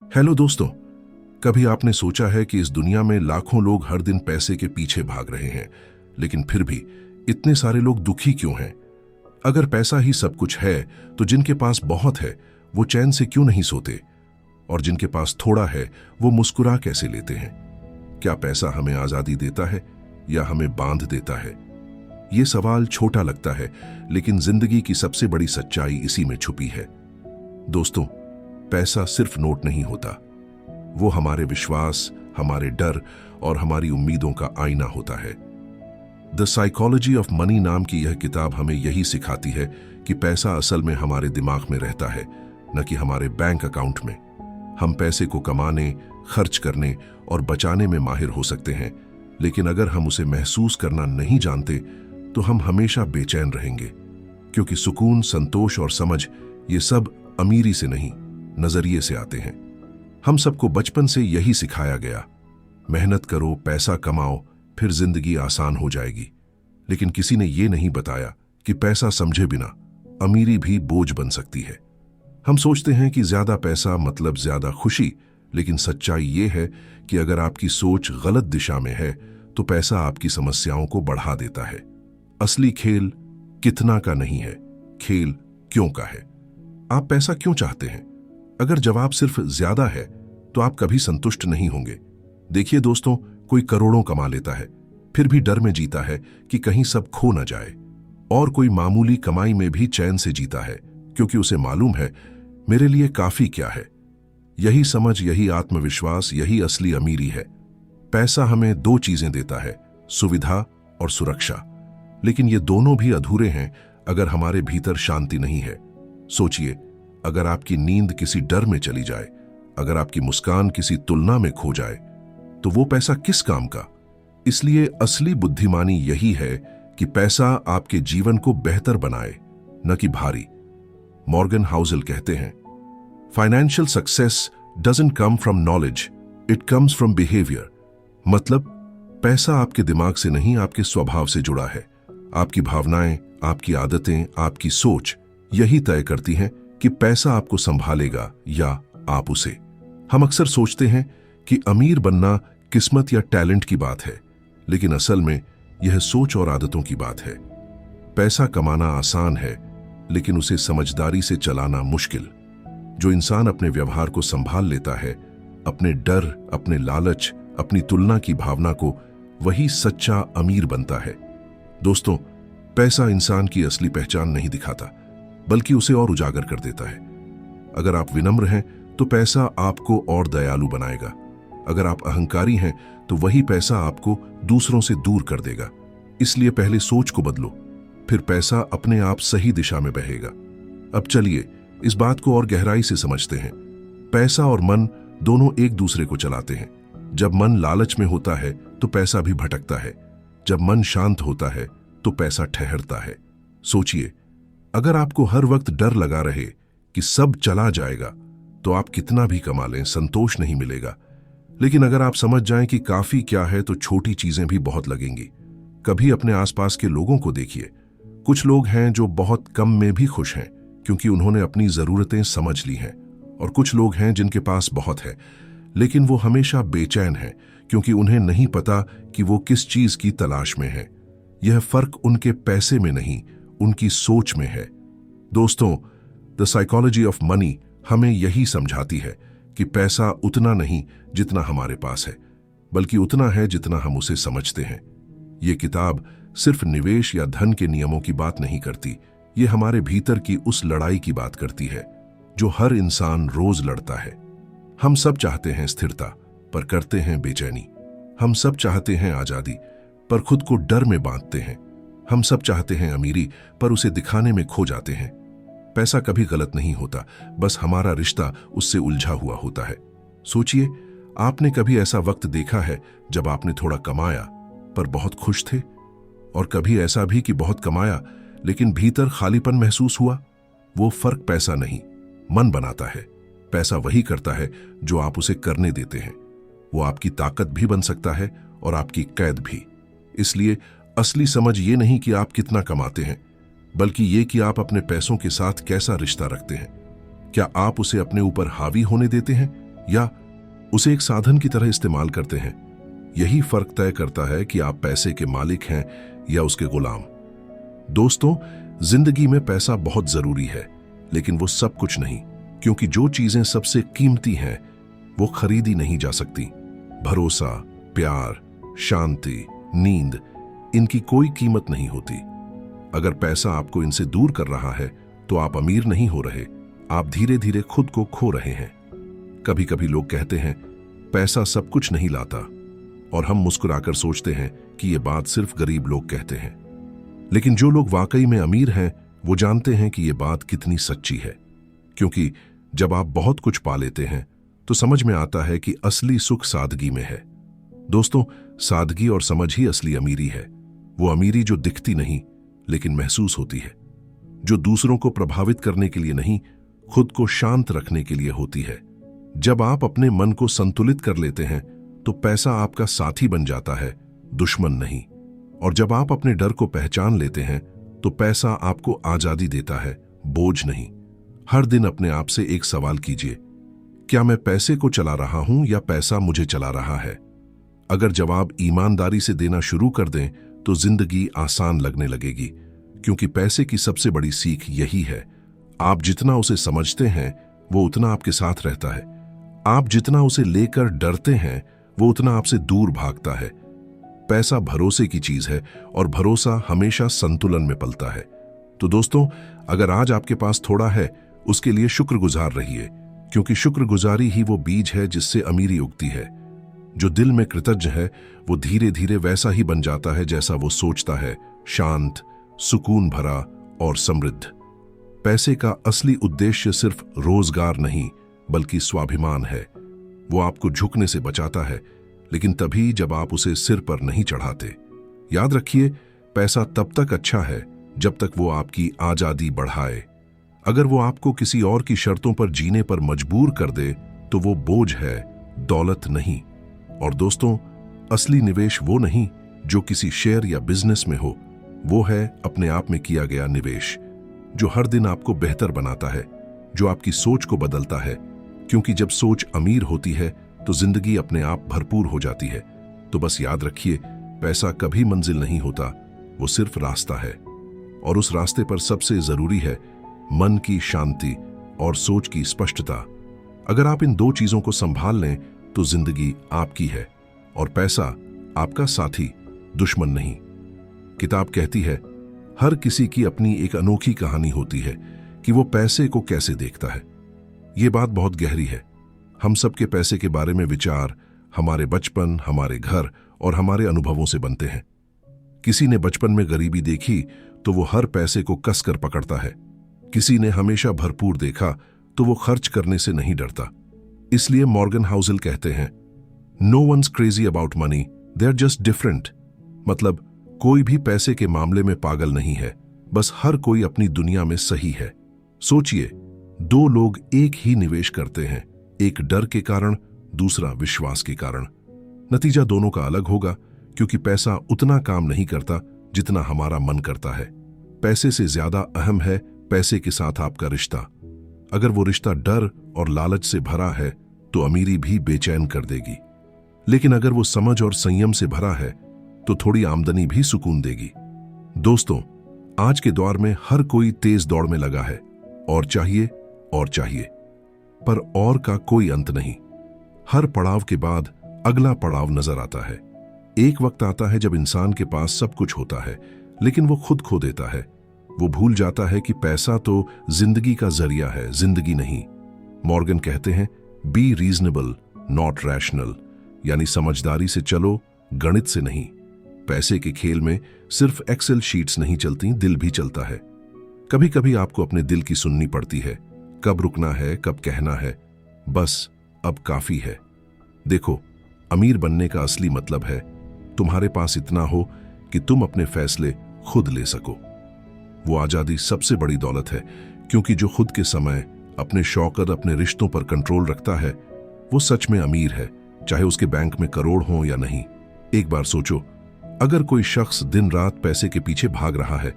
Hello दोस्तों। कभी आपने सोचा है कि इस दुनिया में लाखों लोग हर दिन पैसे के पीछे भाग रहे हैं, लेकिन फिर भी इतने सारे लोग दुखी क्यों हैं? अगर पैसा ही सब कुछ है, तो जिनके पास बहुत है वो चैन से क्यों नहीं सोते, और जिनके पास थोड़ा है वो मुस्कुरा कैसे लेते हैं? क्या पैसा हमें आजादी देता है या हमें बांध देता है? ये सवाल छोटा लगता है, लेकिन जिंदगी की सबसे बड़ी सच्चाई इसी में छुपी है। दोस्तों, पैसा सिर्फ नोट नहीं होता, वो हमारे विश्वास, हमारे डर और हमारी उम्मीदों का आईना होता है। द साइकोलॉजी ऑफ मनी नाम की यह किताब हमें यही सिखाती है कि पैसा असल में हमारे दिमाग में रहता है, न कि हमारे बैंक अकाउंट में। हम पैसे को कमाने, खर्च करने और बचाने में माहिर हो सकते हैं, लेकिन अगर हम उसे महसूस करना नहीं जानते तो हम हमेशा बेचैन रहेंगे, क्योंकि सुकून, संतोष और समझ ये सब अमीरी से नहीं, नजरिए से आते हैं। हम सबको बचपन से यही सिखाया गया, मेहनत करो, पैसा कमाओ, फिर जिंदगी आसान हो जाएगी। लेकिन किसी ने यह नहीं बताया कि पैसा समझे बिना अमीरी भी बोझ बन सकती है। हम सोचते हैं कि ज्यादा पैसा मतलब ज्यादा खुशी, लेकिन सच्चाई यह है कि अगर आपकी सोच गलत दिशा में है तो पैसा आपकी समस्याओं को बढ़ा देता है। असली खेल कितना का नहीं है, खेल क्यों का है। आप पैसा क्यों चाहते हैं? अगर जवाब सिर्फ ज्यादा है तो आप कभी संतुष्ट नहीं होंगे। देखिए दोस्तों, कोई करोड़ों कमा लेता है, फिर भी डर में जीता है कि कहीं सब खो न जाए, और कोई मामूली कमाई में भी चैन से जीता है, क्योंकि उसे मालूम है मेरे लिए काफी क्या है। यही समझ, यही आत्मविश्वास, यही असली अमीरी है। पैसा हमें दो चीजें देता है, सुविधा और सुरक्षा, लेकिन ये दोनों भी अधूरे हैं अगर हमारे भीतर शांति नहीं है। सोचिए, अगर आपकी नींद किसी डर में चली जाए, अगर आपकी मुस्कान किसी तुलना में खो जाए, तो वो पैसा किस काम का? इसलिए असली बुद्धिमानी यही है कि पैसा आपके जीवन को बेहतर बनाए, न कि भारी। मॉर्गन हाउसल कहते हैं, financial success doesn't come from knowledge, it comes from behaviour. मतलब पैसा आपके दिमाग से नहीं, आपके स्वभाव से जुड़ा है। आपकी भावनाएं, आपकी आदतें, आपकी सोच यही तय करती हैं कि पैसा आपको संभालेगा या आप उसे। हम अक्सर सोचते हैं कि अमीर बनना किस्मत या टैलेंट की बात है, लेकिन असल में यह सोच और आदतों की बात है। पैसा कमाना आसान है, लेकिन उसे समझदारी से चलाना मुश्किल। जो इंसान अपने व्यवहार को संभाल लेता है, अपने डर, अपने लालच, अपनी तुलना की भावना को, वही सच्चा अमीर बनता है। दोस्तों, पैसा इंसान की असली पहचान नहीं दिखाता, बल्कि उसे और उजागर कर देता है। अगर आप विनम्र हैं तो पैसा आपको और दयालु बनाएगा। अगर आप अहंकारी हैं तो वही पैसा आपको दूसरों से दूर कर देगा। इसलिए पहले सोच को बदलो, फिर पैसा अपने आप सही दिशा में बहेगा। अब चलिए इस बात को और गहराई से समझते हैं। पैसा और मन दोनों एक दूसरे को चलाते हैं। जब मन लालच में होता है तो पैसा भी भटकता है, जब मन शांत होता है तो पैसा ठहरता है। सोचिए, अगर आपको हर वक्त डर लगा रहे कि सब चला जाएगा, तो आप कितना भी कमा लें, संतोष नहीं मिलेगा। लेकिन अगर आप समझ जाएं कि काफी क्या है, तो छोटी चीजें भी बहुत लगेंगी। कभी अपने आसपास के लोगों को देखिए। कुछ लोग हैं जो बहुत कम में भी खुश हैं, क्योंकि उन्होंने अपनी जरूरतें समझ ली हैं, और कुछ लोग हैं जिनके पास बहुत है, लेकिन वो हमेशा बेचैन हैं, क्योंकि उन्हें नहीं पता कि वो किस चीज की तलाश में है। यह फर्क उनके पैसे में नहीं, उनकी सोच में है। दोस्तों, द साइकोलॉजी ऑफ मनी हमें यही समझाती है कि पैसा उतना नहीं जितना हमारे पास है, बल्कि उतना है जितना हम उसे समझते हैं। ये किताब सिर्फ निवेश या धन के नियमों की बात नहीं करती, ये हमारे भीतर की उस लड़ाई की बात करती है जो हर इंसान रोज लड़ता है। हम सब चाहते हैं स्थिरता, पर करते हैं बेचैनी। हम सब चाहते हैं आजादी, पर खुद को डर में बांधते हैं। हम सब चाहते हैं अमीरी, पर उसे दिखाने में खो जाते हैं। पैसा कभी गलत नहीं होता, बस हमारा रिश्ता उससे उलझा हुआ होता है। सोचिए, आपने कभी ऐसा वक्त देखा है जब आपने थोड़ा कमाया पर बहुत खुश थे, और कभी ऐसा भी कि बहुत कमाया लेकिन भीतर खालीपन महसूस हुआ? वो फर्क पैसा नहीं, मन बनाता है। पैसा वही करता है जो आप उसे करने देते हैं। वो आपकी ताकत भी बन सकता है और आपकी कैद भी। इसलिए असली समझ ये नहीं कि आप कितना कमाते हैं, बल्कि ये कि आप अपने पैसों के साथ कैसा रिश्ता रखते हैं। क्या आप उसे अपने ऊपर हावी होने देते हैं या उसे एक साधन की तरह इस्तेमाल करते हैं। यही फर्क तय करता है कि आप पैसे के मालिक हैं या उसके गुलाम। दोस्तों, जिंदगी में पैसा बहुत जरूरी है, लेकिन वो सब कुछ नहीं, क्योंकि जो चीजें सबसे कीमती हैं वो खरीदी नहीं जा सकती। भरोसा, प्यार, शांति, नींद, इनकी कोई कीमत नहीं होती। अगर पैसा आपको इनसे दूर कर रहा है तो आप अमीर नहीं हो रहे, आप धीरे धीरे खुद को खो रहे हैं। कभी कभी लोग कहते हैं पैसा सब कुछ नहीं लाता, और हम मुस्कुराकर सोचते हैं कि ये बात सिर्फ गरीब लोग कहते हैं। लेकिन जो लोग वाकई में अमीर हैं वो जानते हैं कि ये बात कितनी सच्ची है, क्योंकि जब आप बहुत कुछ पा लेते हैं तो समझ में आता है कि असली सुख सादगी में है। दोस्तों, सादगी और समझ ही असली अमीरी है। वो अमीरी जो दिखती नहीं लेकिन महसूस होती है, जो दूसरों को प्रभावित करने के लिए नहीं, खुद को शांत रखने के लिए होती है। जब आप अपने मन को संतुलित कर लेते हैं तो पैसा आपका साथी बन जाता है, दुश्मन नहीं। और जब आप अपने डर को पहचान लेते हैं तो पैसा आपको आजादी देता है, बोझ नहीं। हर दिन अपने आप से एक सवाल कीजिए, क्या मैं पैसे को चला रहा हूं या पैसा मुझे चला रहा है? अगर जवाब ईमानदारी से देना शुरू कर दें तो जिंदगी आसान लगने लगेगी, क्योंकि पैसे की सबसे बड़ी सीख यही है, आप जितना उसे समझते हैं वो उतना आपके साथ रहता है। आप जितना उसे लेकर डरते हैं वो उतना आपसे दूर भागता है। पैसा भरोसे की चीज है और भरोसा हमेशा संतुलन में पलता है। तो दोस्तों, अगर आज आपके पास थोड़ा है, उसके लिए शुक्रगुजार रहिए, क्योंकि शुक्रगुजारी ही वो बीज है जिससे अमीरी उगती है। जो दिल में कृतज्ञ है वो धीरे धीरे वैसा ही बन जाता है जैसा वो सोचता है, शांत, सुकून भरा और समृद्ध। पैसे का असली उद्देश्य सिर्फ रोजगार नहीं बल्कि स्वाभिमान है। वो आपको झुकने से बचाता है, लेकिन तभी जब आप उसे सिर पर नहीं चढ़ाते। याद रखिए, पैसा तब तक अच्छा है जब तक वो आपकी आजादी बढ़ाए। अगर वो आपको किसी और की शर्तों पर जीने पर मजबूर कर दे तो वो बोझ है, दौलत नहीं। और दोस्तों, असली निवेश वो नहीं जो किसी शेयर या बिजनेस में हो, वो है अपने आप में किया गया निवेश, जो हर दिन आपको बेहतर बनाता है, जो आपकी सोच को बदलता है। क्योंकि जब सोच अमीर होती है तो जिंदगी अपने आप भरपूर हो जाती है। तो बस याद रखिए, पैसा कभी मंजिल नहीं होता, वो सिर्फ रास्ता है। और उस रास्ते पर सबसे जरूरी है मन की शांति और सोच की स्पष्टता। अगर आप इन दो चीजों को संभाल लें तो जिंदगी आपकी है और पैसा आपका साथी, दुश्मन नहीं। किताब कहती है, हर किसी की अपनी एक अनोखी कहानी होती है कि वो पैसे को कैसे देखता है। ये बात बहुत गहरी है। हम सबके पैसे के बारे में विचार हमारे बचपन, हमारे घर और हमारे अनुभवों से बनते हैं। किसी ने बचपन में गरीबी देखी तो वो हर पैसे को कसकर पकड़ता है। किसी ने हमेशा भरपूर देखा तो वो खर्च करने से नहीं डरता। इसलिए मॉर्गन हाउसेल कहते हैं, no one's crazy about money, they are just different. मतलब कोई भी पैसे के मामले में पागल नहीं है, बस हर कोई अपनी दुनिया में सही है। सोचिए, दो लोग एक ही निवेश करते हैं, एक डर के कारण, दूसरा विश्वास के कारण। नतीजा दोनों का अलग होगा, क्योंकि पैसा उतना काम नहीं करता जितना हमारा मन करता है। पैसे से ज्यादा अहम है पैसे के साथ आपका रिश्ता। अगर वो रिश्ता डर और लालच से भरा है तो अमीरी भी बेचैन कर देगी, लेकिन अगर वो समझ और संयम से भरा है तो थोड़ी आमदनी भी सुकून देगी। दोस्तों, आज के दौर में हर कोई तेज दौड़ में लगा है, और चाहिए, पर और का कोई अंत नहीं। हर पड़ाव के बाद अगला पड़ाव नजर आता है। एक वक्त आता है जब इंसान के पास सब कुछ होता है, लेकिन वो खुद खो देता है। वो भूल जाता है कि पैसा तो जिंदगी का जरिया है, जिंदगी नहीं। मॉर्गन कहते हैं, बी रीजनेबल नॉट रैशनल, यानी समझदारी से चलो, गणित से नहीं। पैसे के खेल में सिर्फ एक्सेल शीट्स नहीं चलती, दिल भी चलता है। कभी कभी आपको अपने दिल की सुननी पड़ती है, कब रुकना है, कब कहना है, बस अब काफी है। देखो, अमीर बनने का असली मतलब है तुम्हारे पास इतना हो कि तुम अपने फैसले खुद ले सको। वो आजादी सबसे बड़ी दौलत है, क्योंकि जो खुद के समय, अपने शौक और अपने रिश्तों पर कंट्रोल रखता है वो सच में अमीर है, चाहे उसके बैंक में करोड़ हों या नहीं। एक बार सोचो, अगर कोई शख्स दिन रात पैसे के पीछे भाग रहा है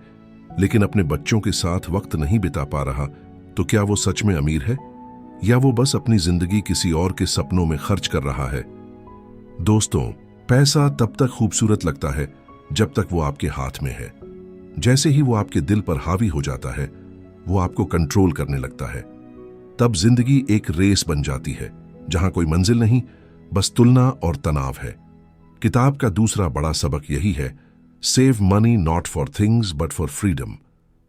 लेकिन अपने बच्चों के साथ वक्त नहीं बिता पा रहा, तो क्या वो सच में अमीर है या वो बस अपनी जिंदगी किसी और के सपनों में खर्च कर रहा है? दोस्तों, पैसा तब तक खूबसूरत लगता है जब तक वो आपके हाथ में है। जैसे ही वो आपके दिल पर हावी हो जाता है, वो आपको कंट्रोल करने लगता है। तब जिंदगी एक रेस बन जाती है जहां कोई मंजिल नहीं, बस तुलना और तनाव है। किताब का दूसरा बड़ा सबक यही है, save money not for things but for freedom.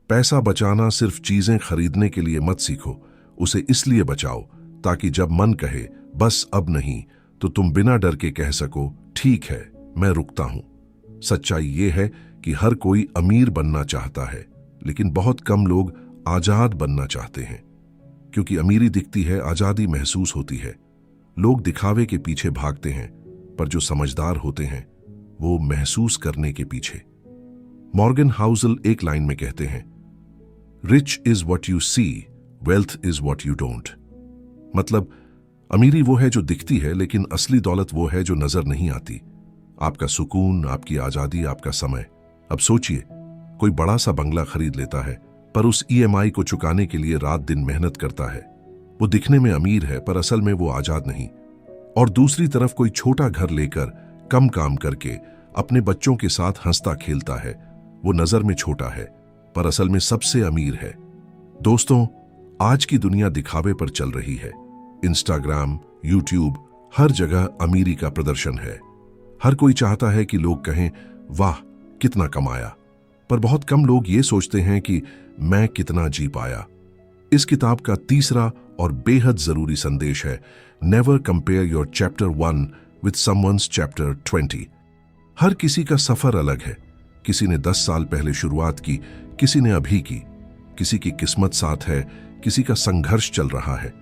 पैसा बचाना सिर्फ चीजें खरीदने के लिए मत सीखो, उसे इसलिए बचाओ ताकि जब मन कहे बस अब नहीं, तो तुम बिना डर के कह सको ठीक है, मैं रुकता हूं। सच्चाई ये है कि हर कोई अमीर बनना चाहता है, लेकिन बहुत कम लोग आजाद बनना चाहते हैं। क्योंकि अमीरी दिखती है, आजादी महसूस होती है। लोग दिखावे के पीछे भागते हैं, पर जो समझदार होते हैं वो महसूस करने के पीछे। मॉर्गन हाउसल एक लाइन में कहते हैं, rich is what you see, wealth is what you don't. मतलब अमीरी वो है जो दिखती है, लेकिन असली दौलत वो है जो नजर नहीं आती। आपका सुकून, आपकी आजादी, आपका समय। अब सोचिए, कोई बड़ा सा बंगला खरीद लेता है, पर उस ईएमआई को चुकाने के लिए रात दिन मेहनत करता है। वो दिखने में अमीर है, पर असल में वो आजाद नहीं। और दूसरी तरफ कोई छोटा घर लेकर कम काम करके अपने बच्चों के साथ हंसता खेलता है, वो नजर में छोटा है, पर असल में सबसे अमीर है। दोस्तों, आज की दुनिया दिखावे पर चल रही है। इंस्टाग्राम, यूट्यूब, हर जगह अमीरी का प्रदर्शन है। हर कोई चाहता है कि लोग कहें, वाह कितना कमाया, पर बहुत कम लोग ये सोचते हैं कि मैं कितना जी पाया। इस किताब का तीसरा और बेहद जरूरी संदेश है, never compare your chapter 1 with someone's chapter 20। हर किसी का सफर अलग है। किसी ने 10 साल पहले शुरुआत की, किसी ने अभी की। किसी की किस्मत साथ है, किसी का संघर्ष चल रहा है।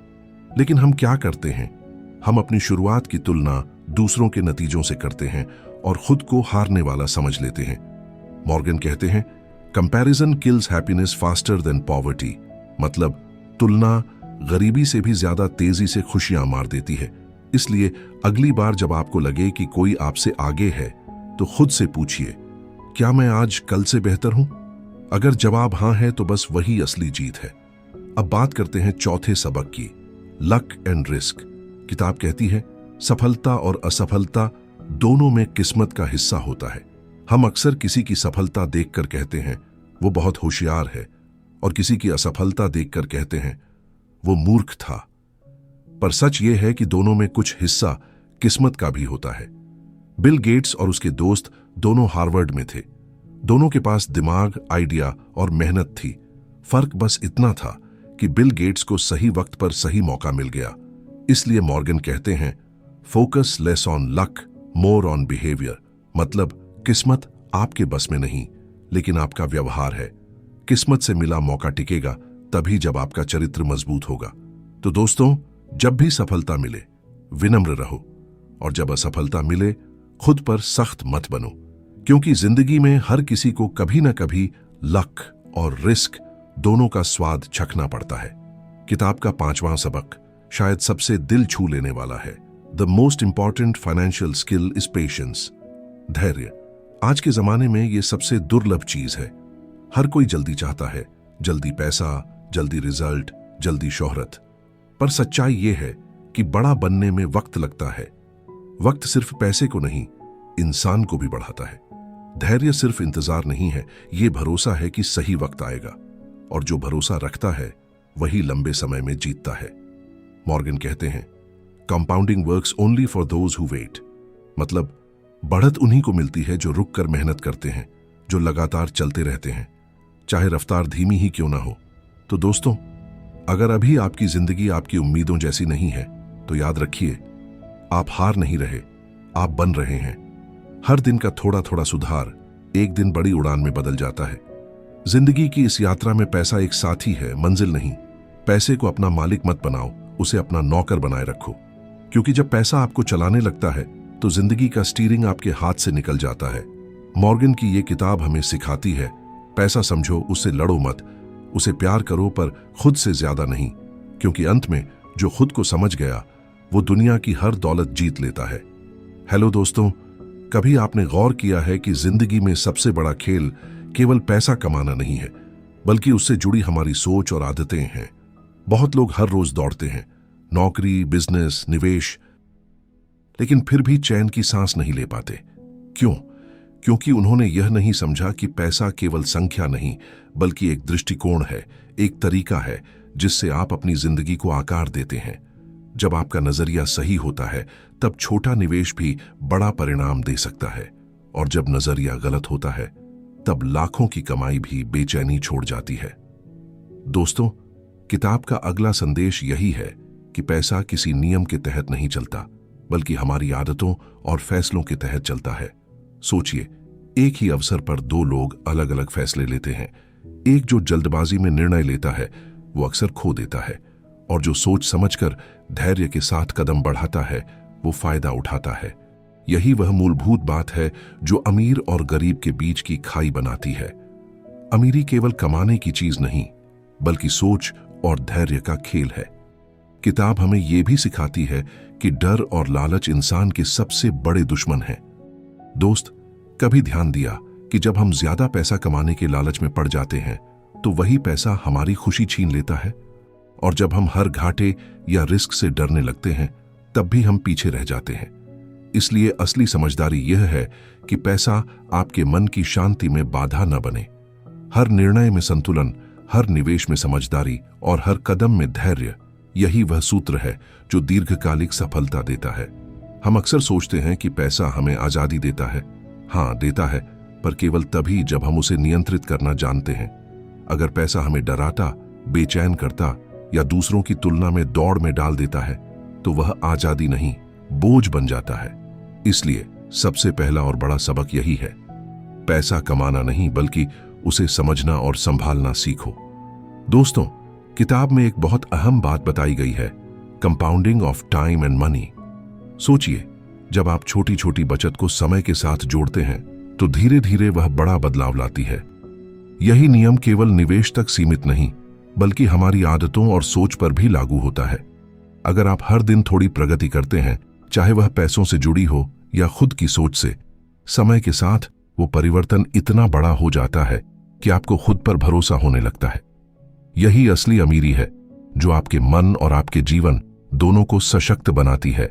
लेकिन हम क्या करते हैं? हम अपनी शुरुआत की तुलना दूसरों के नतीजों से करते हैं और खुद को हारने वाला समझ लेते हैं। मॉर्गन कहते हैं, comparison kills happiness faster than poverty. मतलब तुलना गरीबी से भी ज्यादा तेजी से खुशियां मार देती है। इसलिए अगली बार जब आपको लगे कि कोई आपसे आगे है, तो खुद से पूछिए, क्या मैं आज कल से बेहतर हूं? अगर जवाब हां है, तो बस वही असली जीत है। अब बात करते हैं चौथे सबक की, लक एंड रिस्क। किताब कहती है, सफलता और असफलता दोनों में किस्मत का हिस्सा होता है। हम अक्सर किसी की सफलता देखकर कहते हैं वो बहुत होशियार है, और किसी की असफलता देखकर कहते हैं वो मूर्ख था। पर सच ये है कि दोनों में कुछ हिस्सा किस्मत का भी होता है। बिल गेट्स और उसके दोस्त दोनों हार्वर्ड में थे। दोनों के पास दिमाग, आइडिया और मेहनत थी। फर्क बस इतना था कि बिल गेट्स को सही वक्त पर सही मौका मिल गया। इसलिए मॉर्गन कहते हैं, focus less on luck, more on behaviour. मतलब किस्मत आपके बस में नहीं, लेकिन आपका व्यवहार है। किस्मत से मिला मौका टिकेगा तभी जब आपका चरित्र मजबूत होगा। तो दोस्तों, जब भी सफलता मिले विनम्र रहो, और जब असफलता मिले खुद पर सख्त मत बनो, क्योंकि जिंदगी में हर किसी को कभी ना कभी लक और रिस्क दोनों का स्वाद चखना पड़ता है। किताब का 5वां सबक शायद सबसे दिल छू लेने वाला है, the most important financial skill is patience. धैर्य। आज के जमाने में यह सबसे दुर्लभ चीज है। हर कोई जल्दी चाहता है, जल्दी पैसा, जल्दी रिजल्ट, जल्दी शोहरत। पर सच्चाई यह है कि बड़ा बनने में वक्त लगता है। वक्त सिर्फ पैसे को नहीं, इंसान को भी बढ़ाता है। धैर्य सिर्फ इंतजार नहीं है, यह भरोसा है कि सही वक्त आएगा, और जो भरोसा रखता है वही लंबे समय में जीतता है। मॉर्गन कहते हैं, compounding works only for those who wait. मतलब बढ़त उन्हीं को मिलती है जो रुक कर मेहनत करते हैं, जो लगातार चलते रहते हैं, चाहे रफ्तार धीमी ही क्यों ना हो। तो दोस्तों, अगर अभी आपकी जिंदगी आपकी उम्मीदों जैसी नहीं है, तो याद रखिए, आप हार नहीं रहे, आप बन रहे हैं। हर दिन का थोड़ा थोड़ा सुधार एक दिन बड़ी उड़ान में बदल जाता है। जिंदगी की इस यात्रा में पैसा एक साथी है, मंजिल नहीं। पैसे को अपना मालिक मत बनाओ, उसे अपना नौकर बनाए रखो। क्योंकि जब पैसा आपको चलाने लगता है, तो जिंदगी का स्टीयरिंग आपके हाथ से निकल जाता है। मॉर्गन की ये किताब हमें सिखाती है, पैसा समझो, उससे लड़ो मत, उसे प्यार करो, पर खुद से ज्यादा नहीं। क्योंकि अंत में जो खुद को समझ गया, वो दुनिया की हर दौलत जीत लेता है। हेलो दोस्तों, कभी आपने गौर किया है कि जिंदगी में सबसे बड़ा खेल केवल पैसा कमाना नहीं है, बल्कि उससे जुड़ी हमारी सोच और आदतें हैं। बहुत लोग हर रोज दौड़ते हैं, नौकरी, बिजनेस, निवेश, लेकिन फिर भी चैन की सांस नहीं ले पाते। क्यों? क्योंकि उन्होंने यह नहीं समझा कि पैसा केवल संख्या नहीं, बल्कि एक दृष्टिकोण है, एक तरीका है जिससे आप अपनी जिंदगी को आकार देते हैं। जब आपका नजरिया सही होता है, तब छोटा निवेश भी बड़ा परिणाम दे सकता है, और जब नजरिया गलत होता है, तब लाखों की कमाई भी बेचैनी छोड़ जाती है। दोस्तों, किताब का अगला संदेश यही है कि पैसा किसी नियम के तहत नहीं चलता, बल्कि हमारी आदतों और फैसलों के तहत चलता है। सोचिए, एक ही अवसर पर दो लोग अलग अलग फैसले लेते हैं। एक जो जल्दबाजी में निर्णय लेता है वो अक्सर खो देता है, और जो सोच समझकर धैर्य के साथ कदम बढ़ाता है वो फायदा उठाता है। यही वह मूलभूत बात है जो अमीर और गरीब के बीच की खाई बनाती है। अमीरी केवल कमाने की चीज नहीं, बल्कि सोच और धैर्य का खेल है। किताब हमें यह भी सिखाती है कि डर और लालच इंसान के सबसे बड़े दुश्मन हैं। दोस्त, कभी ध्यान दिया कि जब हम ज्यादा पैसा कमाने के लालच में पड़ जाते हैं, तो वही पैसा हमारी खुशी छीन लेता है, और जब हम हर घाटे या रिस्क से डरने लगते हैं, तब भी हम पीछे रह जाते हैं। इसलिए असली समझदारी यह है कि पैसा आपके मन की शांति में बाधा न बने। हर निर्णय में संतुलन, हर निवेश में समझदारी और हर कदम में धैर्य, यही वह सूत्र है जो दीर्घकालिक सफलता देता है। हम अक्सर सोचते हैं कि पैसा हमें आजादी देता है। हाँ, देता है, पर केवल तभी जब हम उसे नियंत्रित करना जानते हैं। अगर पैसा हमें डराता, बेचैन करता या दूसरों की तुलना में दौड़ में डाल देता है, तो वह आजादी नहीं, बोझ बन जाता है। इसलिए सबसे पहला और बड़ा सबक यही है, पैसा कमाना नहीं, बल्कि उसे समझना और संभालना सीखो। दोस्तों, किताब में एक बहुत अहम बात बताई गई है, compounding of time and money. सोचिए, जब आप छोटी छोटी बचत को समय के साथ जोड़ते हैं, तो धीरे धीरे वह बड़ा बदलाव लाती है। यही नियम केवल निवेश तक सीमित नहीं, बल्कि हमारी आदतों और सोच पर भी लागू होता है। अगर आप हर दिन थोड़ी प्रगति करते हैं, चाहे वह पैसों से जुड़ी हो या खुद की सोच से, समय के साथ वो परिवर्तन इतना बड़ा हो जाता है कि आपको खुद पर भरोसा होने लगता है। यही असली अमीरी है, जो आपके मन और आपके जीवन दोनों को सशक्त बनाती है।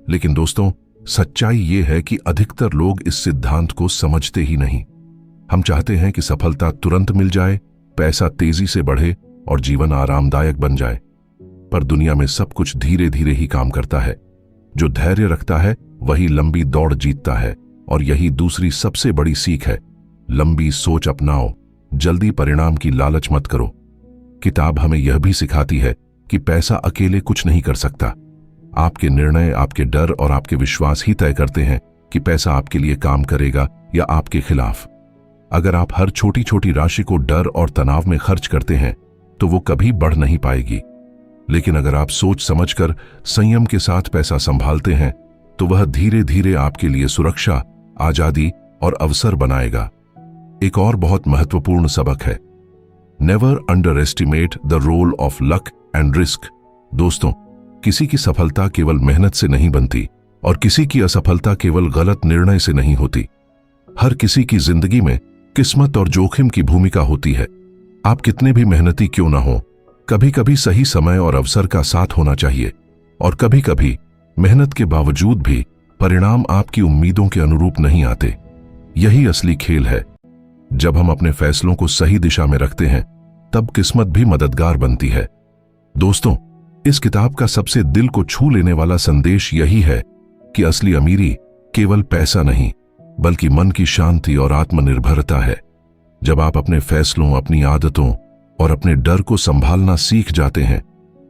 लेकिन दोस्तों, सच्चाई ये है कि अधिकतर लोग इस सिद्धांत को समझते ही नहीं। हम चाहते हैं कि सफलता तुरंत मिल जाए, पैसा तेजी से बढ़े और जीवन आरामदायक बन जाए। पर दुनिया में सब कुछ धीरे धीरे ही काम करता है। जो धैर्य रखता है वही लंबी दौड़ जीतता है, और यही दूसरी सबसे बड़ी सीख है, लंबी सोच अपनाओ, जल्दी परिणाम की लालच मत करो। किताब हमें यह भी सिखाती है कि पैसा अकेले कुछ नहीं कर सकता। आपके निर्णय, आपके डर और आपके विश्वास ही तय करते हैं कि पैसा आपके लिए काम करेगा या आपके खिलाफ। अगर आप हर छोटी छोटी राशि को डर और तनाव में खर्च करते हैं, तो वो कभी बढ़ नहीं पाएगी। लेकिन अगर आप सोच समझकर संयम के साथ पैसा संभालते हैं, तो वह धीरे धीरे आपके लिए सुरक्षा, आजादी और अवसर बनाएगा। एक और बहुत महत्वपूर्ण सबक है, never underestimate the role of luck and risk. दोस्तों, किसी की सफलता केवल मेहनत से नहीं बनती, और किसी की असफलता केवल गलत निर्णय से नहीं होती। हर किसी की जिंदगी में किस्मत और जोखिम की भूमिका होती है। आप कितने भी मेहनती क्यों ना हो, कभी कभी सही समय और अवसर का साथ होना चाहिए, और कभी कभी मेहनत के बावजूद भी परिणाम आपकी उम्मीदों के अनुरूप नहीं आते। यही असली खेल है। जब हम अपने फैसलों को सही दिशा में रखते हैं, तब किस्मत भी मददगार बनती है। दोस्तों, इस किताब का सबसे दिल को छू लेने वाला संदेश यही है कि असली अमीरी केवल पैसा नहीं, बल्कि मन की शांति और आत्मनिर्भरता है। जब आप अपने फैसलों, अपनी आदतों और अपने डर को संभालना सीख जाते हैं,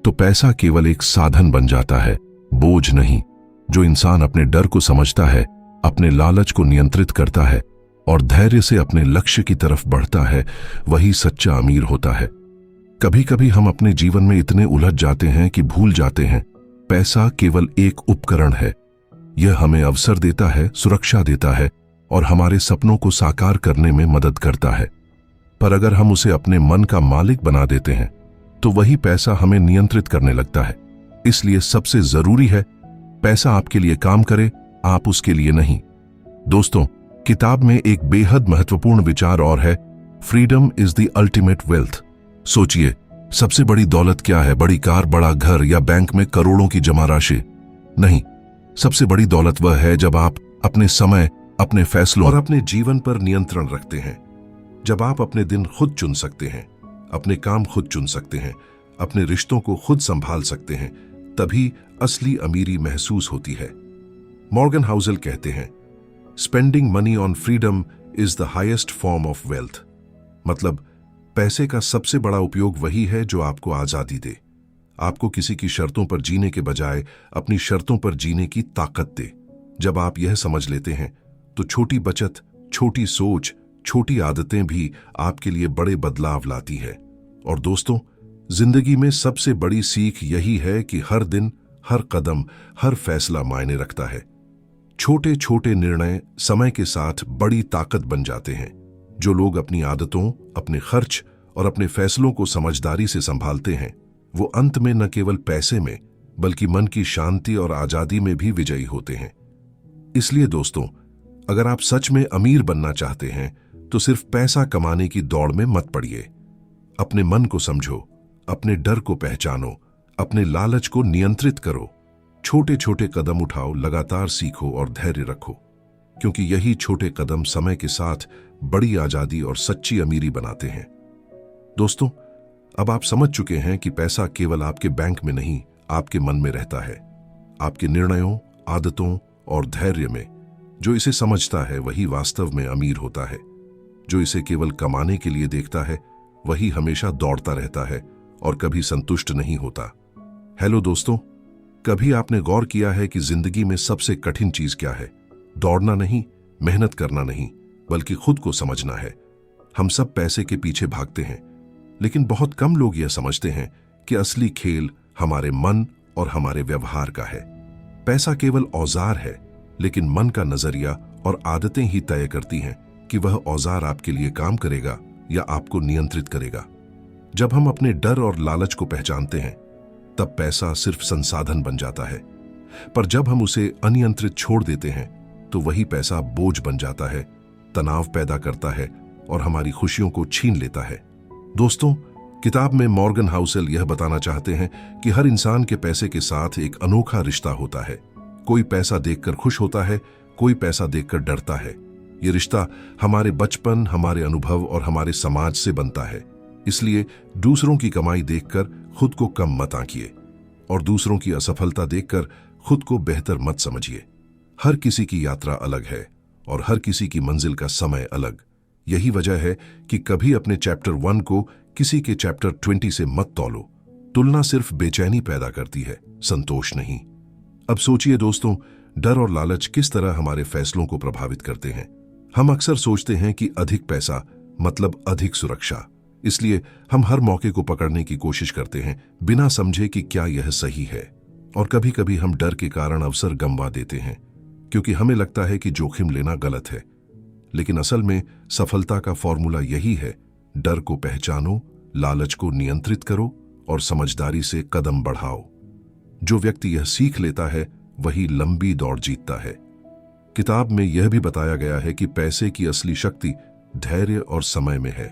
तो पैसा केवल एक साधन बन जाता है, बोझ नहीं। जो इंसान अपने डर को समझता है, अपने लालच को नियंत्रित करता है और धैर्य से अपने लक्ष्य की तरफ बढ़ता है, वही सच्चा अमीर होता है। कभी कभी हम अपने जीवन में इतने उलझ जाते हैं कि भूल जाते हैं, पैसा केवल एक उपकरण है। यह हमें अवसर देता है, सुरक्षा देता है और हमारे सपनों को साकार करने में मदद करता है। पर अगर हम उसे अपने मन का मालिक बना देते हैं, तो वही पैसा हमें नियंत्रित करने लगता है। इसलिए सबसे जरूरी है, पैसा आपके लिए काम करे, आप उसके लिए नहीं। दोस्तों, किताब में एक बेहद महत्वपूर्ण विचार और है, freedom is the ultimate wealth. सोचिए, सबसे बड़ी दौलत क्या है? बड़ी कार, बड़ा घर या बैंक में करोड़ों की जमा राशि? नहीं, सबसे बड़ी दौलत वह है जब आप अपने समय, अपने फैसलों और अपने जीवन पर नियंत्रण रखते हैं। जब आप अपने दिन खुद चुन सकते हैं, अपने काम खुद चुन सकते हैं, अपने रिश्तों को खुद संभाल सकते हैं, तभी असली अमीरी महसूस होती है। मॉर्गन हाउसल कहते हैं, spending money on freedom is the highest form of wealth. मतलब पैसे का सबसे बड़ा उपयोग वही है जो आपको आजादी दे, आपको किसी की शर्तों पर जीने के बजाय अपनी शर्तों पर जीने की ताकत दे। जब आप यह समझ लेते हैं तो छोटी बचत, छोटी सोच, छोटी आदतें भी आपके लिए बड़े बदलाव लाती है। और दोस्तों, जिंदगी में सबसे बड़ी सीख यही है कि हर दिन, हर कदम, हर फैसला मायने रखता है। छोटे छोटे निर्णय समय के साथ बड़ी ताकत बन जाते हैं। जो लोग अपनी आदतों, अपने खर्च और अपने फैसलों को समझदारी से संभालते हैं, वो अंत में न केवल पैसे में बल्कि मन की शांति और आजादी में भी विजयी होते हैं। इसलिए दोस्तों, अगर आप सच में अमीर बनना चाहते हैं तो सिर्फ पैसा कमाने की दौड़ में मत पड़िए। अपने मन को समझो, अपने डर को पहचानो, अपने लालच को नियंत्रित करो, छोटे छोटे कदम उठाओ, लगातार सीखो और धैर्य रखो, क्योंकि यही छोटे कदम समय के साथ बड़ी आजादी और सच्ची अमीरी बनाते हैं। दोस्तों, अब आप समझ चुके हैं कि पैसा केवल आपके बैंक में नहीं, आपके मन में रहता है, आपके निर्णयों, आदतों और धैर्य में। जो इसे समझता है वही वास्तव में अमीर होता है। जो इसे केवल कमाने के लिए देखता है वही हमेशा दौड़ता रहता है और कभी संतुष्ट नहीं होता। हेलो दोस्तों, कभी आपने गौर किया है कि जिंदगी में सबसे कठिन चीज क्या है? दौड़ना नहीं, मेहनत करना नहीं, बल्कि खुद को समझना है। हम सब पैसे के पीछे भागते हैं, लेकिन बहुत कम लोग यह समझते हैं कि असली खेल हमारे मन और हमारे व्यवहार का है। पैसा केवल औजार है, लेकिन मन का नजरिया और आदतें ही तय करती हैं कि वह औजार आपके लिए काम करेगा या आपको नियंत्रित करेगा। जब हम अपने डर और लालच को पहचानते हैं, तब पैसा सिर्फ संसाधन बन जाता है। पर जब हम उसे अनियंत्रित छोड़ देते हैं तो वही पैसा बोझ बन जाता है, तनाव पैदा करता है और हमारी खुशियों को छीन लेता है। दोस्तों, किताब में मॉर्गन हाउसल यह बताना चाहते हैं कि हर इंसान के पैसे के साथ एक अनोखा रिश्ता होता है। कोई पैसा देखकर खुश होता है, कोई पैसा देखकर डरता है। ये रिश्ता हमारे बचपन, हमारे अनुभव और हमारे समाज से बनता है। इसलिए दूसरों की कमाई देखकर खुद को कम मत आंकिए और दूसरों की असफलता देखकर खुद को बेहतर मत समझिए। हर किसी की यात्रा अलग है और हर किसी की मंजिल का समय अलग। यही वजह है कि कभी अपने चैप्टर 1 को किसी के चैप्टर 20 से मत तौलो। तुलना सिर्फ बेचैनी पैदा करती है, संतोष नहीं। अब सोचिए दोस्तों, डर और लालच किस तरह हमारे फैसलों को प्रभावित करते हैं। हम अक्सर सोचते हैं कि अधिक पैसा मतलब अधिक सुरक्षा, इसलिए हम हर मौके को पकड़ने की कोशिश करते हैं बिना समझे कि क्या यह सही है। और कभी कभी हम डर के कारण अवसर गंवा देते हैं, क्योंकि हमें लगता है कि जोखिम लेना गलत है। लेकिन असल में सफलता का फॉर्मूला यही है, डर को पहचानो, लालच को नियंत्रित करो और समझदारी से कदम बढ़ाओ। जो व्यक्ति यह सीख लेता है वही लंबी दौड़ जीतता है। किताब में यह भी बताया गया है कि पैसे की असली शक्ति धैर्य और समय में है।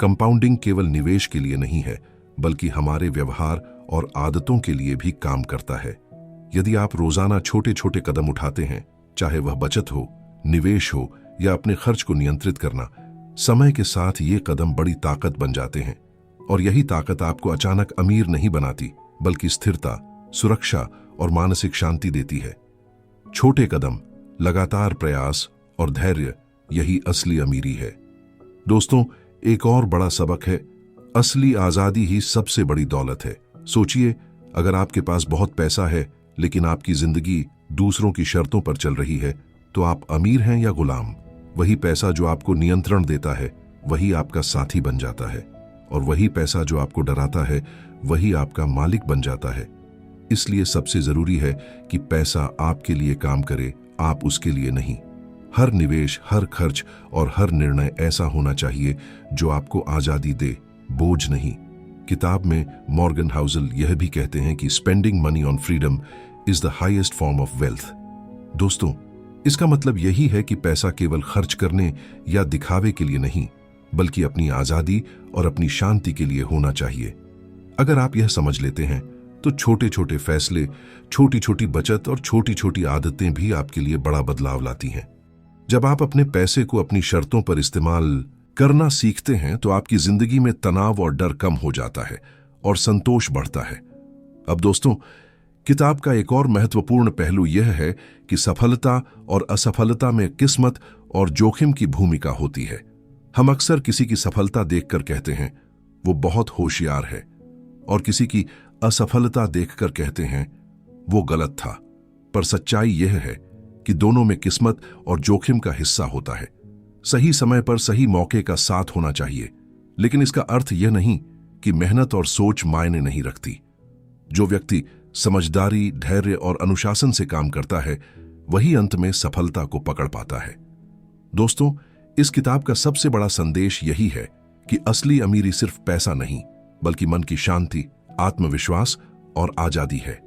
कंपाउंडिंग केवल निवेश के लिए नहीं है, बल्कि हमारे व्यवहार और आदतों के लिए भी काम करता है। यदि आप रोजाना छोटे छोटे कदम उठाते हैं, चाहे वह बचत हो, निवेश हो या अपने खर्च को नियंत्रित करना, समय के साथ ये कदम बड़ी ताकत बन जाते हैं। और यही ताकत आपको अचानक अमीर नहीं बनाती, बल्कि स्थिरता, सुरक्षा और मानसिक शांति देती है। छोटे कदम, लगातार प्रयास और धैर्य, यही असली अमीरी है। दोस्तों, एक और बड़ा सबक है, असली आजादी ही सबसे बड़ी दौलत है। सोचिए, अगर आपके पास बहुत पैसा है लेकिन आपकी जिंदगी दूसरों की शर्तों पर चल रही है, तो आप अमीर हैं या गुलाम? वही पैसा जो आपको नियंत्रण देता है वही आपका साथी बन जाता है, और वही पैसा जो आपको डराता है वही आपका मालिक बन जाता है। इसलिए सबसे जरूरी है कि पैसा आपके लिए काम करे, आप उसके लिए नहीं। हर निवेश, हर खर्च और हर निर्णय ऐसा होना चाहिए जो आपको आजादी दे, बोझ नहीं। किताब में मॉर्गन हाउसल यह भी कहते हैं कि spending money on freedom is the highest form of wealth. दोस्तों, इसका मतलब यही है कि पैसा केवल खर्च करने या दिखावे के लिए नहीं, बल्कि अपनी आजादी और अपनी शांति के लिए होना चाहिए। अगर आप यह समझ लेते हैं तो छोटे छोटे फैसले, छोटी छोटी बचत और छोटी छोटी आदतें भी आपके लिए बड़ा बदलाव लाती हैं। जब आप अपने पैसे को अपनी शर्तों पर इस्तेमाल करना सीखते हैं तो आपकी जिंदगी में तनाव और डर कम हो जाता है और संतोष बढ़ता है। अब दोस्तों, किताब का एक और महत्वपूर्ण पहलू यह है कि सफलता और असफलता में किस्मत और जोखिम की भूमिका होती है। हम अक्सर किसी की सफलता देखकर कहते हैं वो बहुत होशियार है, और किसी की असफलता देखकर कहते हैं वो गलत था। पर सच्चाई यह है कि दोनों में किस्मत और जोखिम का हिस्सा होता है। सही समय पर सही मौके का साथ होना चाहिए, लेकिन इसका अर्थ यह नहीं कि मेहनत और सोच मायने नहीं रखती। जो व्यक्ति समझदारी, धैर्य और अनुशासन से काम करता है वही अंत में सफलता को पकड़ पाता है। दोस्तों, इस किताब का सबसे बड़ा संदेश यही है कि असली अमीरी सिर्फ पैसा नहीं, बल्कि मन की शांति, आत्मविश्वास और आजादी है।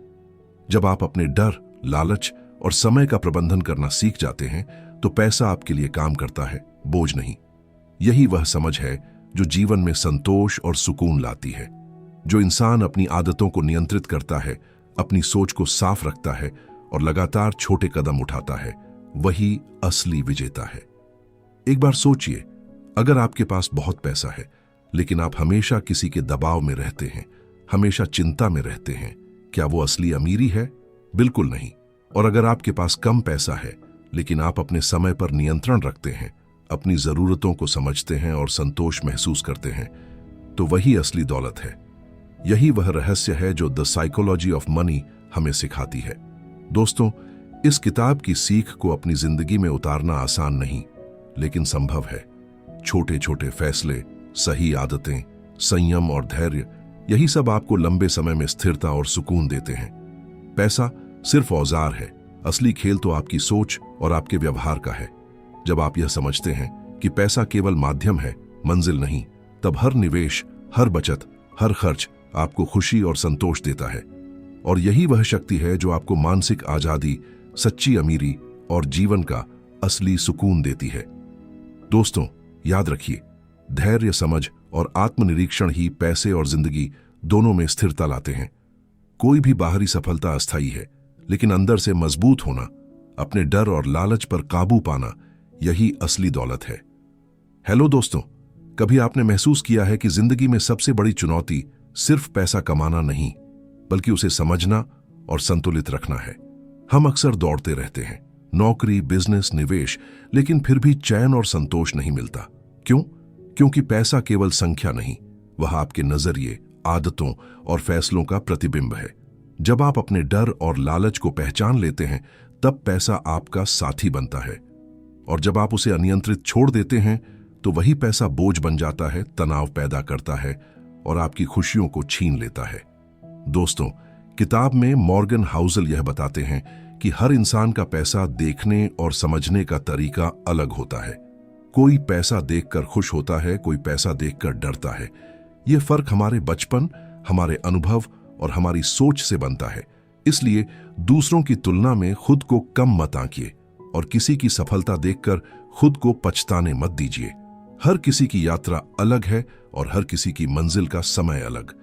जब आप अपने डर, लालच और समय का प्रबंधन करना सीख जाते हैं तो पैसा आपके लिए काम करता है, बोझ नहीं। यही वह समझ है जो जीवन में संतोष और सुकून लाती है। जो इंसान अपनी आदतों को नियंत्रित करता है, अपनी सोच को साफ रखता है और लगातार छोटे कदम उठाता है, वही असली विजेता है। एक बार सोचिए, अगर आपके पास बहुत पैसा है लेकिन आप हमेशा किसी के दबाव में रहते हैं, हमेशा चिंता में रहते हैं, क्या वो असली अमीरी है? बिल्कुल नहीं। और अगर आपके पास कम पैसा है लेकिन आप अपने समय पर नियंत्रण रखते हैं, अपनी जरूरतों को समझते हैं और संतोष महसूस करते हैं, तो वही असली दौलत है। यही वह रहस्य है जो द साइकोलॉजी ऑफ मनी हमें सिखाती है। दोस्तों, इस किताब की सीख को अपनी जिंदगी में उतारना आसान नहीं, लेकिन संभव है। छोटे छोटे फैसले, सही आदतें, संयम और धैर्य, यही सब आपको लंबे समय में स्थिरता और सुकून देते हैं। पैसा सिर्फ औजार है, असली खेल तो आपकी सोच और आपके व्यवहार का है। जब आप यह समझते हैं कि पैसा केवल माध्यम है, मंजिल नहीं, तब हर निवेश, हर बचत, हर खर्च आपको खुशी और संतोष देता है। और यही वह शक्ति है जो आपको मानसिक आजादी, सच्ची अमीरी और जीवन का असली सुकून देती है। दोस्तों, याद रखिए, धैर्य, समझ और आत्मनिरीक्षण ही पैसे और जिंदगी दोनों में स्थिरता लाते हैं। कोई भी बाहरी सफलता अस्थायी है, लेकिन अंदर से मजबूत होना, अपने डर और लालच पर काबू पाना, यही असली दौलत है। हेलो दोस्तों, कभी आपने महसूस किया है कि जिंदगी में सबसे बड़ी चुनौती सिर्फ पैसा कमाना नहीं, बल्कि उसे समझना और संतुलित रखना है? हम अक्सर दौड़ते रहते हैं, नौकरी, बिजनेस, निवेश, लेकिन फिर भी चैन और संतोष नहीं मिलता। क्यों? क्योंकि पैसा केवल संख्या नहीं, वह आपके नजरिए, आदतों और फैसलों का प्रतिबिंब है। जब आप अपने डर और लालच को पहचान लेते हैं, तब पैसा आपका साथी बनता है, और जब आप उसे अनियंत्रित छोड़ देते हैं तो वही पैसा बोझ बन जाता है, तनाव पैदा करता है और आपकी खुशियों को छीन लेता है। दोस्तों, किताब में मॉर्गन हाउसल यह बताते हैं कि हर इंसान का पैसा देखने और समझने का तरीका अलग होता है। कोई पैसा देखकर खुश होता है, कोई पैसा देखकर डरता है। यह फर्क हमारे बचपन, हमारे अनुभव और हमारी सोच से बनता है। इसलिए दूसरों की तुलना में खुद को कम मत आंकिए और किसी की सफलता देखकर खुद को पछताने मत दीजिए। हर किसी की यात्रा अलग है और हर किसी की मंजिल का समय अलग।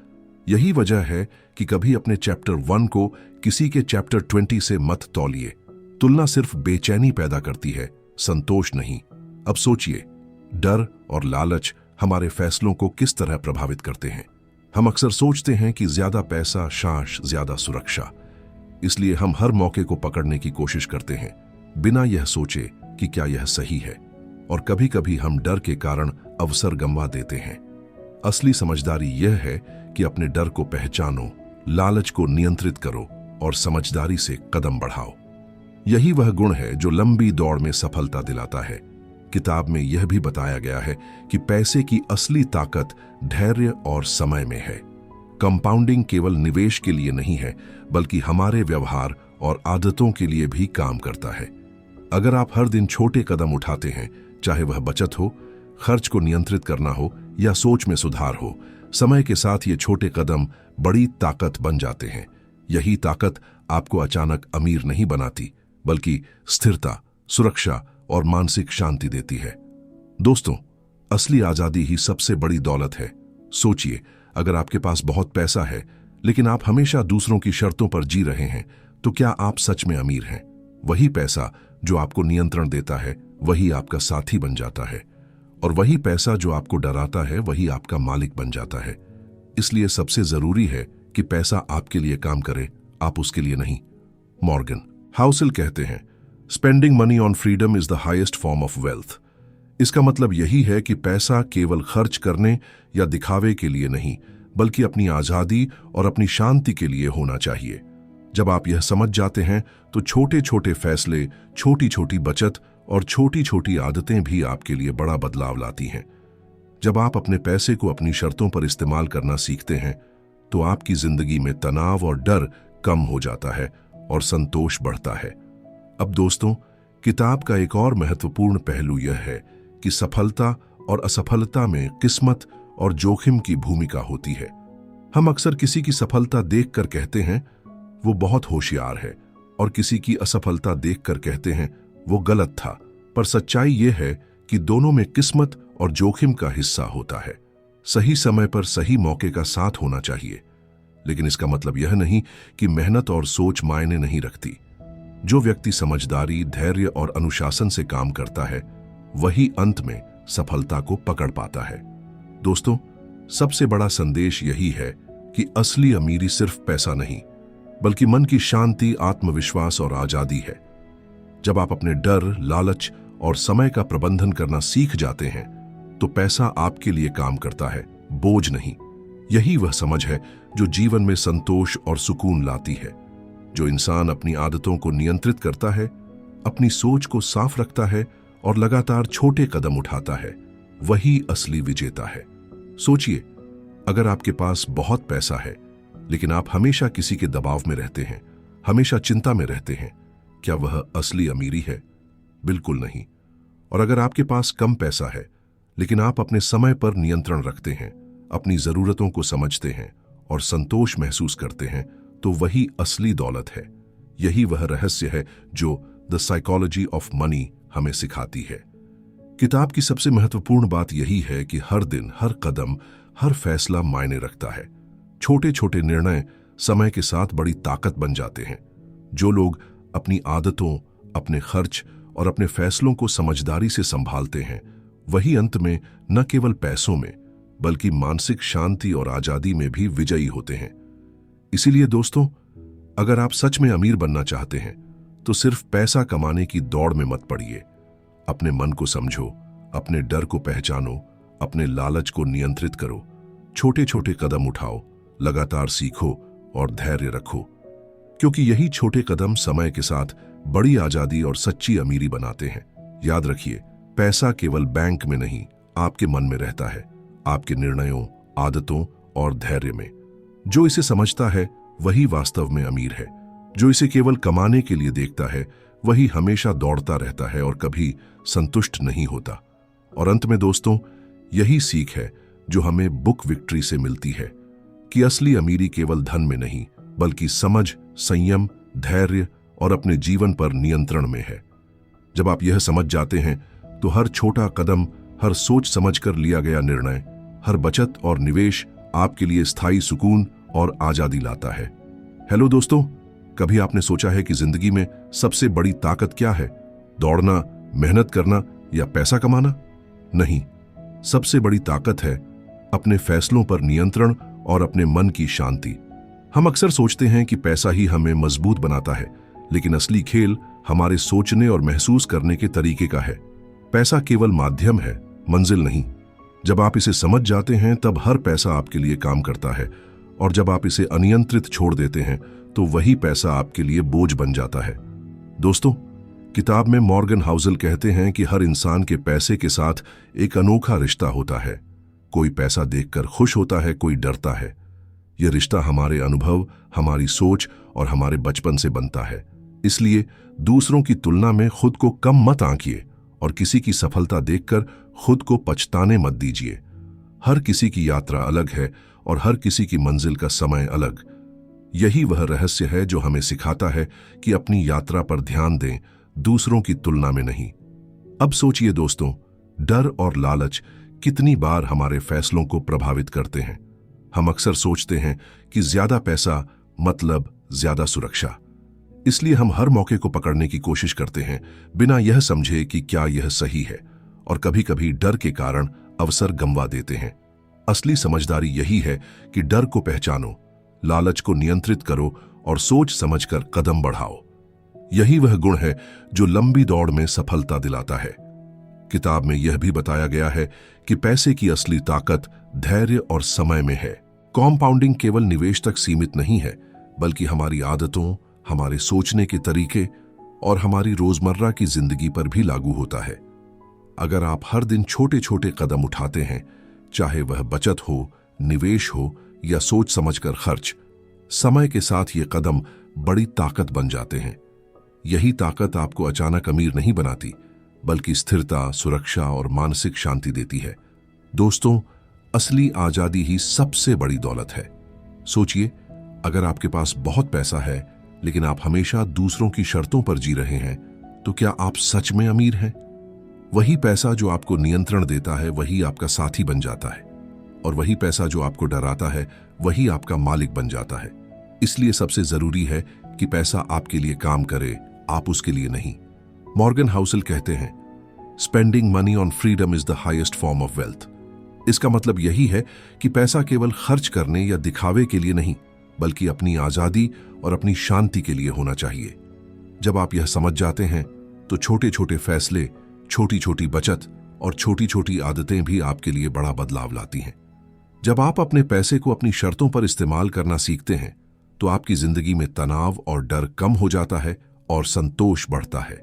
यही वजह है कि कभी अपने चैप्टर 1 को किसी के चैप्टर 20 से मत तौलिए। तुलना सिर्फ बेचैनी पैदा करती है, संतोष नहीं। अब सोचिए, डर और लालच हमारे फैसलों को किस तरह प्रभावित करते हैं। हम अक्सर सोचते हैं कि ज्यादा पैसा, शांश, ज्यादा सुरक्षा, इसलिए हम हर मौके को पकड़ने की कोशिश करते हैं, बिना यह सोचे कि क्या यह सही है। और कभी कभी हम डर के कारण अवसर गंवा देते हैं। असली समझदारी यह है कि अपने डर को पहचानो, लालच को नियंत्रित करो और समझदारी से कदम बढ़ाओ। यही वह गुण है जो लंबी दौड़ में सफलता दिलाता है। किताब में यह भी बताया गया है कि पैसे की असली ताकत धैर्य और समय में है। कंपाउंडिंग केवल निवेश के लिए नहीं है, बल्कि हमारे व्यवहार और आदतों के लिए भी काम करता है। अगर आप हर दिन छोटे कदम उठाते हैं, चाहे वह बचत हो, खर्च को नियंत्रित करना हो या सोच में सुधार हो, समय के साथ ये छोटे कदम बड़ी ताकत बन जाते हैं। यही ताकत आपको अचानक अमीर नहीं बनाती, बल्कि स्थिरता, सुरक्षा और मानसिक शांति देती है। दोस्तों, असली आजादी ही सबसे बड़ी दौलत है। सोचिए, अगर आपके पास बहुत पैसा है लेकिन आप हमेशा दूसरों की शर्तों पर जी रहे हैं, तो क्या आप सच में अमीर हैं? वही पैसा जो आपको नियंत्रण देता है वही आपका साथी बन जाता है, और वही पैसा जो आपको डराता है वही आपका मालिक बन जाता है। इसलिए सबसे जरूरी है कि पैसा आपके लिए काम करे, आप उसके लिए नहीं। मॉर्गन हाउसल कहते हैं, spending money on freedom is the highest form of wealth. इसका मतलब यही है कि पैसा केवल खर्च करने या दिखावे के लिए नहीं, बल्कि अपनी आजादी और अपनी शांति के लिए होना चाहिए। जब आप यह समझ जाते हैं तो छोटे छोटे फैसले, छोटी छोटी बचत और छोटी छोटी आदतें भी आपके लिए बड़ा बदलाव लाती हैं। जब आप अपने पैसे को अपनी शर्तों पर इस्तेमाल करना सीखते हैं तो आपकी जिंदगी में तनाव और डर कम हो जाता है और संतोष बढ़ता है। अब दोस्तों, किताब का एक और महत्वपूर्ण पहलू यह है कि सफलता और असफलता में किस्मत और जोखिम की भूमिका होती है। हम अक्सर किसी की सफलता देखकर कहते हैं वो बहुत होशियार है, और किसी की असफलता देखकर कहते हैं वो गलत था। पर सच्चाई ये है कि दोनों में किस्मत और जोखिम का हिस्सा होता है। सही समय पर सही मौके का साथ होना चाहिए, लेकिन इसका मतलब यह नहीं कि मेहनत और सोच मायने नहीं रखती। जो व्यक्ति समझदारी, धैर्य और अनुशासन से काम करता है वही अंत में सफलता को पकड़ पाता है। दोस्तों, सबसे बड़ा संदेश यही है कि असली अमीरी सिर्फ पैसा नहीं, बल्कि मन की शांति, आत्मविश्वास और आजादी है। जब आप अपने डर, लालच और समय का प्रबंधन करना सीख जाते हैं तो पैसा आपके लिए काम करता है, बोझ नहीं। यही वह समझ है जो जीवन में संतोष और सुकून लाती है। जो इंसान अपनी आदतों को नियंत्रित करता है, अपनी सोच को साफ रखता है और लगातार छोटे कदम उठाता है, वही असली विजेता है। सोचिए, अगर आपके पास बहुत पैसा है लेकिन आप हमेशा किसी के दबाव में रहते हैं, हमेशा चिंता में रहते हैं, क्या वह असली अमीरी है? बिल्कुल नहीं। और अगर आपके पास कम पैसा है लेकिन आप अपने समय पर नियंत्रण रखते हैं, अपनी जरूरतों को समझते हैं और संतोष महसूस करते हैं, तो वही असली दौलत है। यही वह रहस्य है जो द साइकोलॉजी ऑफ मनी हमें सिखाती है। किताब की सबसे महत्वपूर्ण बात यही है कि हर दिन, हर कदम, हर फैसला मायने रखता है। छोटे छोटे निर्णय समय के साथ बड़ी ताकत बन जाते हैं। जो लोग अपनी आदतों, अपने खर्च और अपने फैसलों को समझदारी से संभालते हैं वही अंत में न केवल पैसों में बल्कि मानसिक शांति और आजादी में भी विजयी होते हैं। इसीलिए दोस्तों, अगर आप सच में अमीर बनना चाहते हैं तो सिर्फ पैसा कमाने की दौड़ में मत पड़िए। अपने मन को समझो, अपने डर को पहचानो, अपने लालच को नियंत्रित करो, छोटे छोटे कदम उठाओ, लगातार सीखो और धैर्य रखो, क्योंकि यही छोटे कदम समय के साथ बड़ी आजादी और सच्ची अमीरी बनाते हैं। याद रखिए, पैसा केवल बैंक में नहीं, आपके मन में रहता है, आपके निर्णयों, आदतों और धैर्य में। जो इसे समझता है वही वास्तव में अमीर है। जो इसे केवल कमाने के लिए देखता है वही हमेशा दौड़ता रहता है और कभी संतुष्ट नहीं होता। और अंत में दोस्तों, यही सीख है जो हमें बुक विक्ट्री से मिलती है कि असली अमीरी केवल धन में नहीं बल्कि समझ, संयम, धैर्य और अपने जीवन पर नियंत्रण में है। जब आप यह समझ जाते हैं तो हर छोटा कदम, हर सोच समझकर लिया गया निर्णय, हर बचत और निवेश आपके लिए स्थायी सुकून और आजादी लाता है। हेलो दोस्तों, कभी आपने सोचा है कि जिंदगी में सबसे बड़ी ताकत क्या है? दौड़ना, मेहनत करना या पैसा कमाना? नहीं, सबसे बड़ी ताकत है अपने फैसलों पर नियंत्रण और अपने मन की शांति। हम अक्सर सोचते हैं कि पैसा ही हमें मजबूत बनाता है, लेकिन असली खेल हमारे सोचने और महसूस करने के तरीके का है। पैसा केवल माध्यम है, मंजिल नहीं। जब आप इसे समझ जाते हैं तब हर पैसा आपके लिए काम करता है, और जब आप इसे अनियंत्रित छोड़ देते हैं तो वही पैसा आपके लिए बोझ बन जाता है। दोस्तों, किताब में मॉर्गन हाउसल कहते हैं कि हर इंसान के पैसे के साथ एक अनोखा रिश्ता होता है। कोई पैसा देखकर खुश होता है, कोई डरता है। यह रिश्ता हमारे अनुभव, हमारी सोच और हमारे बचपन से बनता है। इसलिए दूसरों की तुलना में खुद को कम मत आंकिए और किसी की सफलता देखकर खुद को पछताने मत दीजिए। हर किसी की यात्रा अलग है और हर किसी की मंजिल का समय अलग। यही वह रहस्य है जो हमें सिखाता है कि अपनी यात्रा पर ध्यान दें, दूसरों की तुलना में नहीं। अब सोचिए दोस्तों, डर और लालच कितनी बार हमारे फैसलों को प्रभावित करते हैं। हम अक्सर सोचते हैं कि ज्यादा पैसा मतलब ज्यादा सुरक्षा। इसलिए हम हर मौके को पकड़ने की कोशिश करते हैं बिना यह समझे कि क्या यह सही है, और कभी कभी डर के कारण अवसर गंवा देते हैं। असली समझदारी यही है कि डर को पहचानो, लालच को नियंत्रित करो और सोच समझकर कदम बढ़ाओ। यही वह गुण है जो लंबी दौड़ में सफलता दिलाता है। किताब में यह भी बताया गया है कि पैसे की असली ताकत धैर्य और समय में है। कॉम्पाउंडिंग केवल निवेश तक सीमित नहीं है, बल्कि हमारी आदतों, हमारे सोचने के तरीके और हमारी रोजमर्रा की जिंदगी पर भी लागू होता है। अगर आप हर दिन छोटे छोटे कदम उठाते हैं, चाहे वह बचत हो, निवेश हो या सोच समझकर खर्च, समय के साथ ये कदम बड़ी ताकत बन जाते हैं। यही ताकत आपको अचानक अमीर नहीं बनाती, बल्कि स्थिरता, सुरक्षा और मानसिक शांति देती है। दोस्तों, असली आजादी ही सबसे बड़ी दौलत है। सोचिए, अगर आपके पास बहुत पैसा है लेकिन आप हमेशा दूसरों की शर्तों पर जी रहे हैं, तो क्या आप सच में अमीर हैं? वही पैसा जो आपको नियंत्रण देता है वही आपका साथी बन जाता है, और वही पैसा जो आपको डराता है वही आपका मालिक बन जाता है। इसलिए सबसे जरूरी है कि पैसा आपके लिए काम करे, आप उसके लिए नहीं। मॉर्गन हाउसल कहते हैं, spending money on freedom is the highest form of wealth. इसका मतलब यही है कि पैसा केवल खर्च करने या दिखावे के लिए नहीं, बल्कि अपनी आजादी और अपनी शांति के लिए होना चाहिए। जब आप यह समझ जाते हैं तो छोटे छोटे फैसले, छोटी छोटी बचत और छोटी छोटी आदतें भी आपके लिए बड़ा बदलाव लाती हैं। जब आप अपने पैसे को अपनी शर्तों पर इस्तेमाल करना सीखते हैं तो आपकी जिंदगी में तनाव और डर कम हो जाता है और संतोष बढ़ता है।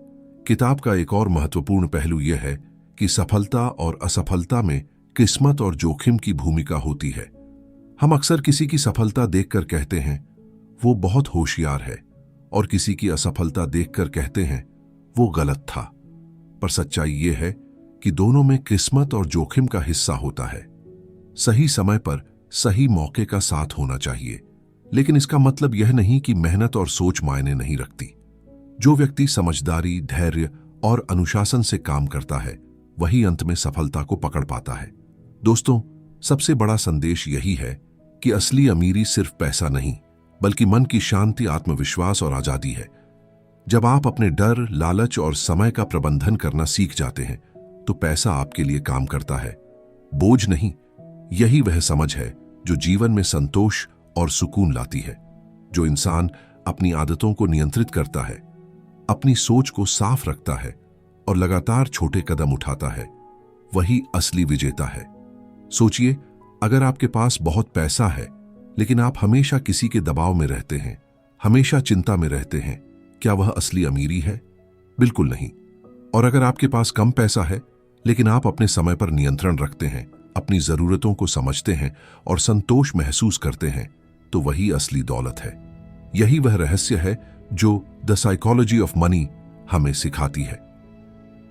किताब का एक और महत्वपूर्ण पहलू यह है कि सफलता और असफलता में किस्मत और जोखिम की भूमिका होती है। हम अक्सर किसी की सफलता देखकर कहते हैं वो बहुत होशियार है, और किसी की असफलता देखकर कहते हैं वो गलत था। पर सच्चाई ये है कि दोनों में किस्मत और जोखिम का हिस्सा होता है। सही समय पर सही मौके का साथ होना चाहिए, लेकिन इसका मतलब यह नहीं कि मेहनत और सोच मायने नहीं रखती। जो व्यक्ति समझदारी, धैर्य और अनुशासन से काम करता है वही अंत में सफलता को पकड़ पाता है। दोस्तों, सबसे बड़ा संदेश यही है कि असली अमीरी सिर्फ पैसा नहीं, बल्कि मन की शांति, आत्मविश्वास और आजादी है। जब आप अपने डर, लालच और समय का प्रबंधन करना सीख जाते हैं तो पैसा आपके लिए काम करता है, बोझ नहीं। यही वह समझ है जो जीवन में संतोष और सुकून लाती है। जो इंसान अपनी आदतों को नियंत्रित करता है, अपनी सोच को साफ रखता है और लगातार छोटे कदम उठाता है, वही असली विजेता है। सोचिए, अगर आपके पास बहुत पैसा है लेकिन आप हमेशा किसी के दबाव में रहते हैं, हमेशा चिंता में रहते हैं, क्या वह असली अमीरी है? बिल्कुल नहीं। और अगर आपके पास कम पैसा है लेकिन आप अपने समय पर नियंत्रण रखते हैं, अपनी जरूरतों को समझते हैं और संतोष महसूस करते हैं, तो वही असली दौलत है। यही वह रहस्य है जो द साइकोलॉजी ऑफ मनी हमें सिखाती है।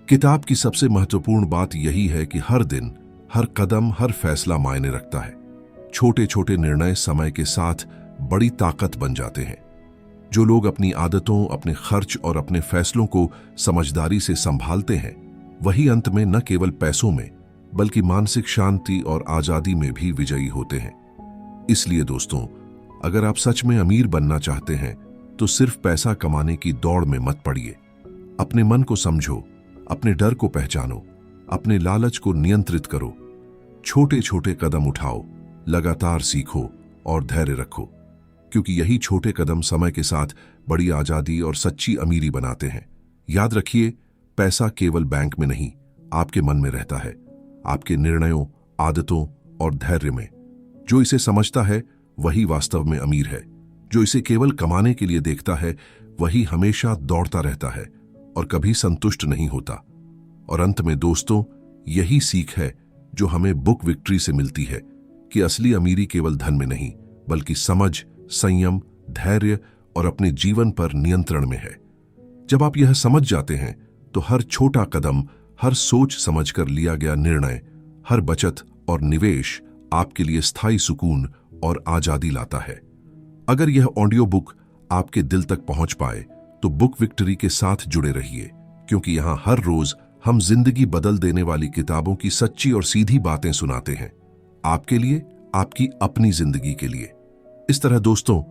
किताब की सबसे महत्वपूर्ण बात यही है कि हर दिन, हर कदम, हर फैसला मायने रखता है। छोटे छोटे निर्णय समय के साथ बड़ी ताकत बन जाते हैं। जो लोग अपनी आदतों, अपने खर्च और अपने फैसलों को समझदारी से संभालते हैं, वही अंत में न केवल पैसों में बल्कि मानसिक शांति और आजादी में भी विजयी होते हैं। इसलिए दोस्तों, अगर आप सच में अमीर बनना चाहते हैं तो सिर्फ पैसा कमाने की दौड़ में मत पड़िए। अपने मन को समझो, अपने डर को पहचानो, अपने लालच को नियंत्रित करो, छोटे छोटे कदम उठाओ, लगातार सीखो और धैर्य रखो, क्योंकि यही छोटे कदम समय के साथ बड़ी आजादी और सच्ची अमीरी बनाते हैं। याद रखिए, पैसा केवल बैंक में नहीं, आपके मन में रहता है, आपके निर्णयों, आदतों और धैर्य में। जो इसे समझता है वही वास्तव में अमीर है। जो इसे केवल कमाने के लिए देखता है वही हमेशा दौड़ता रहता है और कभी संतुष्ट नहीं होता। और अंत में दोस्तों, यही सीख है जो हमें बुक विक्ट्री से मिलती है कि असली अमीरी केवल धन में नहीं, बल्कि समझ, संयम, धैर्य और अपने जीवन पर नियंत्रण में है। जब आप यह समझ जाते हैं तो हर छोटा कदम, हर सोच समझकर लिया गया निर्णय, हर बचत और निवेश आपके लिए स्थायी सुकून और आजादी लाता है। अगर यह ऑडियो बुक आपके दिल तक पहुंच पाए तो बुक विक्ट्री के साथ जुड़े रहिए, क्योंकि यहां हर रोज हम जिंदगी बदल देने वाली किताबों की सच्ची और सीधी बातें सुनाते हैं। आपके लिए, आपकी अपनी जिंदगी के लिए। इस तरह दोस्तों,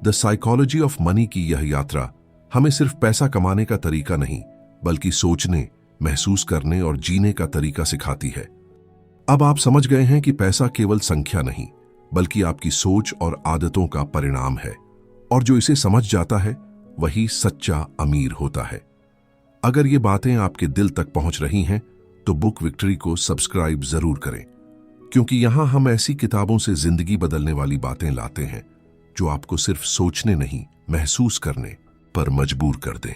द साइकोलॉजी ऑफ मनी की यह यात्रा हमें सिर्फ पैसा कमाने का तरीका नहीं, बल्कि सोचने, महसूस करने और जीने का तरीका सिखाती है। अब आप समझ गए हैं कि पैसा केवल संख्या नहीं, बल्कि आपकी सोच और आदतों का परिणाम है, और जो इसे समझ जाता है वही सच्चा अमीर होता है। अगर ये बातें आपके दिल तक पहुंच रही हैं, तो बुक विक्ट्री को सब्सक्राइब जरूर करें, क्योंकि यहां हम ऐसी किताबों से जिंदगी बदलने वाली बातें लाते हैं जो आपको सिर्फ सोचने नहीं, महसूस करने पर मजबूर कर दें।